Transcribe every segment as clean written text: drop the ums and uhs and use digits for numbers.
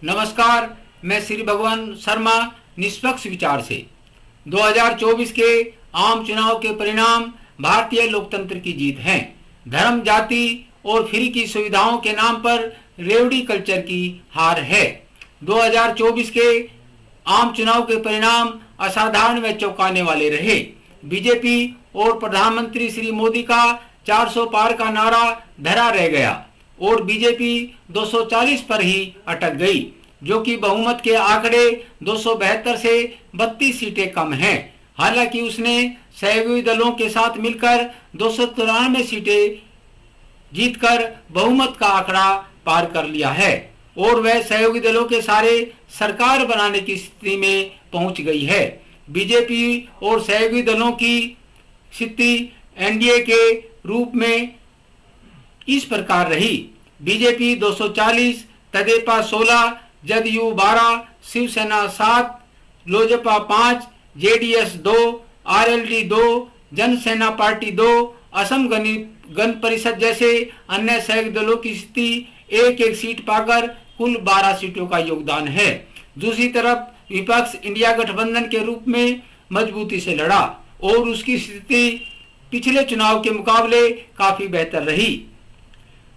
नमस्कार, मैं श्री भगवान शर्मा निष्पक्ष विचार से 2024 के आम चुनाव के परिणाम भारतीय लोकतंत्र की जीत हैं। धर्म, जाति और फ्री की सुविधाओं के नाम पर रेवड़ी कल्चर की हार है। 2024 के आम चुनाव के परिणाम असाधारण व चौंकाने वाले रहे। बीजेपी और प्रधानमंत्री श्री मोदी का 400 पार का नारा धरा रह गया और बीजेपी 240 पर ही अटक गई, जो कि बहुमत के आंकड़े 272 से 32 सीटें कम हैं। हालांकि उसने सहयोगी दलों के साथ मिलकर 293 सीटें जीतकर बहुमत का आंकड़ा पार कर लिया है और वह सहयोगी दलों के सारे सरकार बनाने की स्थिति में पहुंच गई है। बीजेपी और सहयोगी दलों की स्थिति एनडीए के रूप में इस प्रकार रही। बीजेपी 240, तेदेपा 16, जदयू 12, शिवसेना 7, लोजपा 5, JDS 2, RLD 2, Jana Sena party 2, Asom Gana Parishad जैसे अन्य सहयोगी दलों की स्थिति एक एक सीट पाकर कुल 12 सीटों का योगदान है। दूसरी तरफ विपक्ष इंडिया गठबंधन के रूप में मजबूती से लड़ा और उसकी स्थिति पिछले चुनाव के मुकाबले काफी बेहतर रही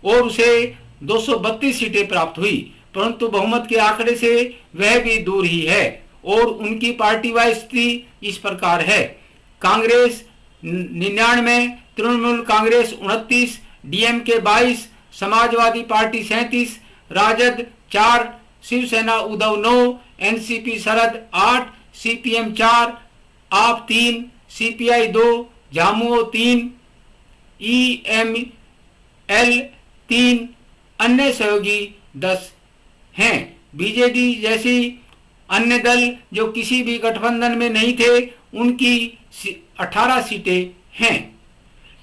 और उसे 232 सीटें प्राप्त हुई, परंतु बहुमत के आंकड़े से वह भी दूर ही है और उनकी पार्टी वाइज स्थिति इस प्रकार है। कांग्रेस 99, तृणमूल कांग्रेस 29, डीएमके 22, समाजवादी पार्टी 37, राजद 4, Shivsena Uddhav 9, NCP Sharad 8, CPM 4, AAP 3, CPI 2, Jhamumo 3, EML 3, अन्य सहयोगी 10 हैं। बीजेडी जैसी अन्य दल जो किसी भी गठबंधन में नहीं थे, उनकी 18 सीटें हैं।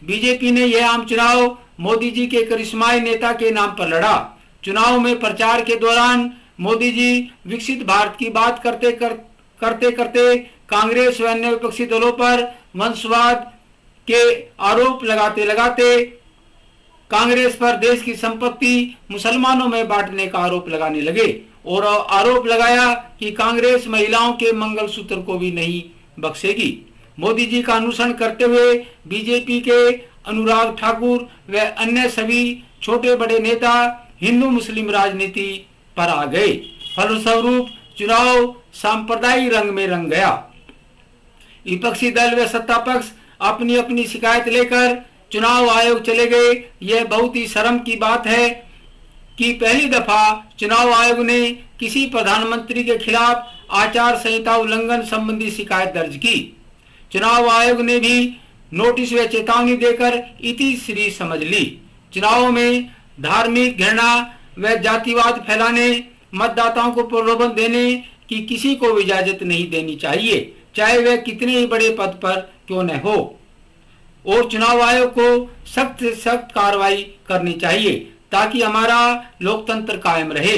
बीजेपी ने यह आम चुनाव मोदी जी के करिश्माई नेता के नाम पर लड़ा। चुनाव में प्रचार के दौरान मोदी जी विकसित भारत की बात करते करते कांग्रेस व अन्य विपक्षी दलों पर वंशवाद के आरोप लगाते कांग्रेस पर देश की संपत्ति मुसलमानों में बांटने का आरोप लगाने लगे और आरोप लगाया कि कांग्रेस महिलाओं के मंगलसूत्र को भी नहीं बख्शेगी। मोदी जी का अनुसरण करते हुए बीजेपी के अनुराग ठाकुर व अन्य सभी छोटे बड़े नेता हिंदू मुस्लिम राजनीति पर आ गए। फलस्वरूप चुनाव सांप्रदायिक रंग में रंग गया। विपक्षी दल व सत्ता पक्ष अपनी अपनी शिकायत लेकर चुनाव आयोग चले गए। यह बहुत ही शर्म की बात है कि पहली दफा चुनाव आयोग ने किसी प्रधानमंत्री के खिलाफ आचार संहिता उल्लंघन संबंधी शिकायत दर्ज की। चुनाव आयोग ने भी नोटिस व चेतावनी देकर इतिश्री समझ ली। चुनावों में धार्मिक घृणा व जातिवाद फैलाने, मतदाताओं को प्रलोभन देने की किसी को इजाजत नहीं देनी चाहिए, चाहे वह कितने ही बड़े पद पर क्यों न हो, और चुनाव आयोग को सख्त से सख्त कार्रवाई करनी चाहिए ताकि हमारा लोकतंत्र कायम रहे।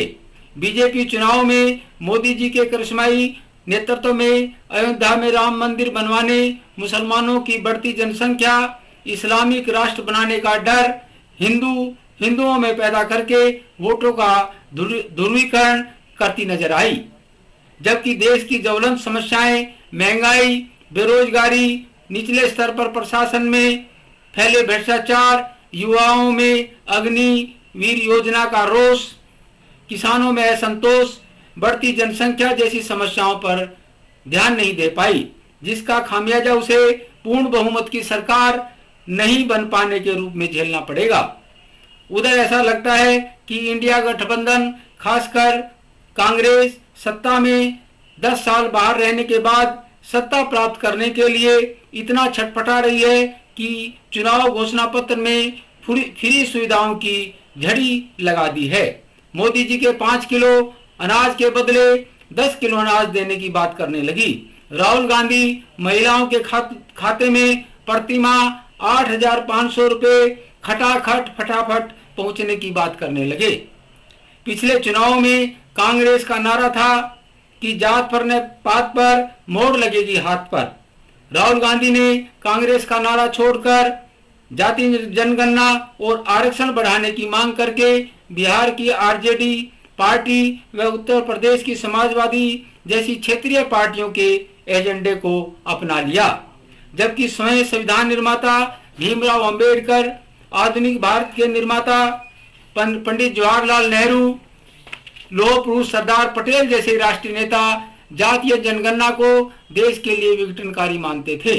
बीजेपी चुनाव में मोदी जी के करिश्माई नेतृत्व में अयोध्या में राम मंदिर बनवाने, मुसलमानों की बढ़ती जनसंख्या, इस्लामिक राष्ट्र बनाने का डर हिंदुओं में पैदा करके वोटों का ध्रुवीकरण करती नजर आई, जबकि देश की ज्वलंत समस्याएं महंगाई, बेरोजगारी, निचले स्तर पर प्रशासन में फैले भ्रष्टाचार, युवाओं में अग्निवीर योजना का रोष, किसानों में असंतोष, बढ़ती जनसंख्या जैसी समस्याओं पर ध्यान नहीं दे पाई, जिसका खामियाजा उसे पूर्ण बहुमत की सरकार नहीं बन पाने के रूप में झेलना पड़ेगा। उधर ऐसा लगता है कि इंडिया गठबंधन, खासकर कांग्रेस, सत्ता में 10 साल बाहर रहने के बाद सत्ता प्राप्त करने के लिए इतना छटपटा रही है कि चुनाव घोषणा पत्र में फ्री सुविधाओं की झड़ी लगा दी है। मोदी जी के 5 किलो अनाज के बदले 10 किलो अनाज देने की बात करने लगी। राहुल गांधी महिलाओं के खाते में प्रतिमाह 8,500 रुपए खटाखट फटाफट पहुंचने की बात करने लगे। पिछले चुनाव में कांग्रेस का नारा था कि जात पर न पात पर मोहर लगेगी हाथ पर। राहुल गांधी ने कांग्रेस का नारा छोड़कर जाति जनगणना और आरक्षण बढ़ाने की मांग करके बिहार की आरजेडी पार्टी व उत्तर प्रदेश की समाजवादी जैसी क्षेत्रीय पार्टियों के एजेंडे को अपना लिया, जबकि स्वयं संविधान निर्माता भीमराव अंबेडकर, आधुनिक भारत के निर्माता पंडित जवाहरलाल नेहरू, लौह पुरुष सरदार पटेल जैसे राष्ट्रीय नेता जातीय जनगणना को देश के लिए विघटनकारी मानते थे।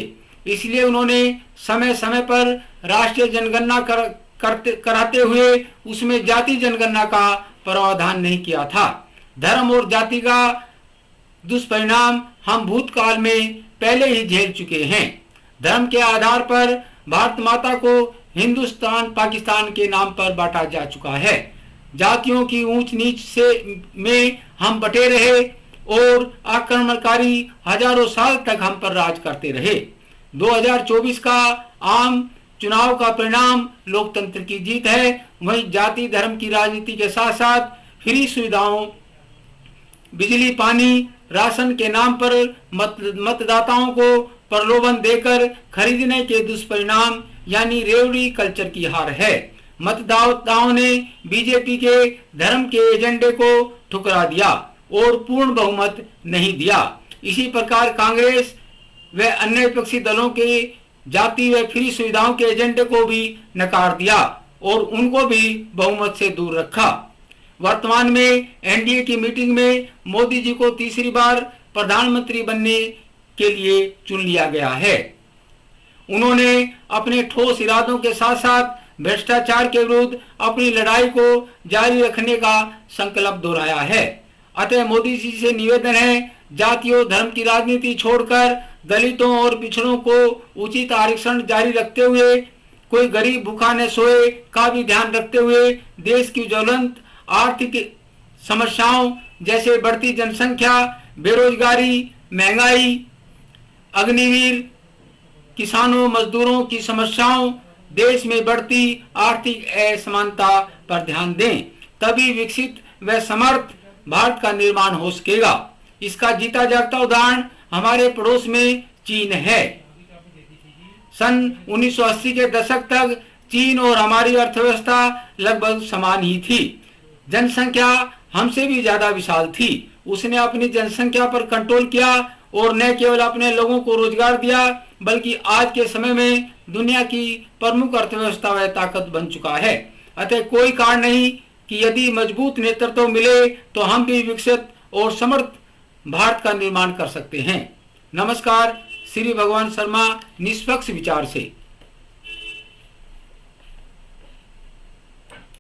इसलिए उन्होंने समय समय पर राष्ट्रीय जनगणना कराते हुए उसमें जाति जनगणना का प्रावधान नहीं किया था। धर्म और जाति का दुष्परिणाम हम भूतकाल में पहले ही झेल चुके हैं। धर्म के आधार पर भारत माता को हिंदुस्तान पाकिस्तान के नाम पर बांटा जा चुका है। जातियों की ऊंच नीच से में हम बटे रहे और आक्रमणकारी हजारों साल तक हम पर राज करते रहे। 2024 का आम चुनाव का परिणाम लोकतंत्र की जीत है। वहीं जाति धर्म की राजनीति के साथ साथ फ्री सुविधाओं, बिजली, पानी, राशन के नाम पर मतदाताओं को प्रलोभन देकर खरीदने के दुष्परिणाम यानी रेवड़ी कल्चर की हार है। मतदाताओं ने बीजेपी के धर्म के एजेंडे को ठुकरा दिया और पूर्ण बहुमत नहीं दिया। इसी प्रकार कांग्रेस व अन्य विपक्षी दलों के जाति व फ्री सुविधाओं के एजेंडे को भी नकार दिया और उनको भी बहुमत से दूर रखा। वर्तमान में एनडीए की मीटिंग में मोदी जी को तीसरी बार प्रधानमंत्री बनने के लिए चुन लिया गया है। उन्होंने अपने ठोस इरादों के साथ साथ भ्रष्टाचार के विरुद्ध अपनी लड़ाई को जारी रखने का संकल्प दोहराया है। अतः मोदी जी से निवेदन है, जाति और धर्म की राजनीति छोड़कर दलितों और पिछड़ों को उचित आरक्षण जारी रखते हुए, कोई गरीब भूखा न सोए का भी ध्यान रखते हुए देश की ज्वलंत आर्थिक समस्याओं जैसे बढ़ती जनसंख्या, बेरोजगारी, महंगाई, अग्निवीर, किसानों मजदूरों की समस्याओं, देश में बढ़ती आर्थिक असमानता पर ध्यान दें। तभी विकसित व समर्थ भारत का निर्माण हो सकेगा। इसका जीता जागता उदाहरण हमारे पड़ोस में चीन है। सन 1980 के दशक तक चीन और हमारी अर्थव्यवस्था लगभग समान ही थी। जनसंख्या हमसे भी ज्यादा विशाल थी। उसने अपनी जनसंख्या पर कंट्रोल किया और न केवल अपने लोगों को रोजगार दिया, बल्कि आज के समय में दुनिया की प्रमुख अर्थव्यवस्था व ताकत बन चुका है। अतः कोई कारण नहीं कि यदि मजबूत नेतृत्व मिले तो हम भी विकसित और समर्थ भारत का निर्माण कर सकते हैं। नमस्कार, श्री भगवान शर्मा, निष्पक्ष विचार से।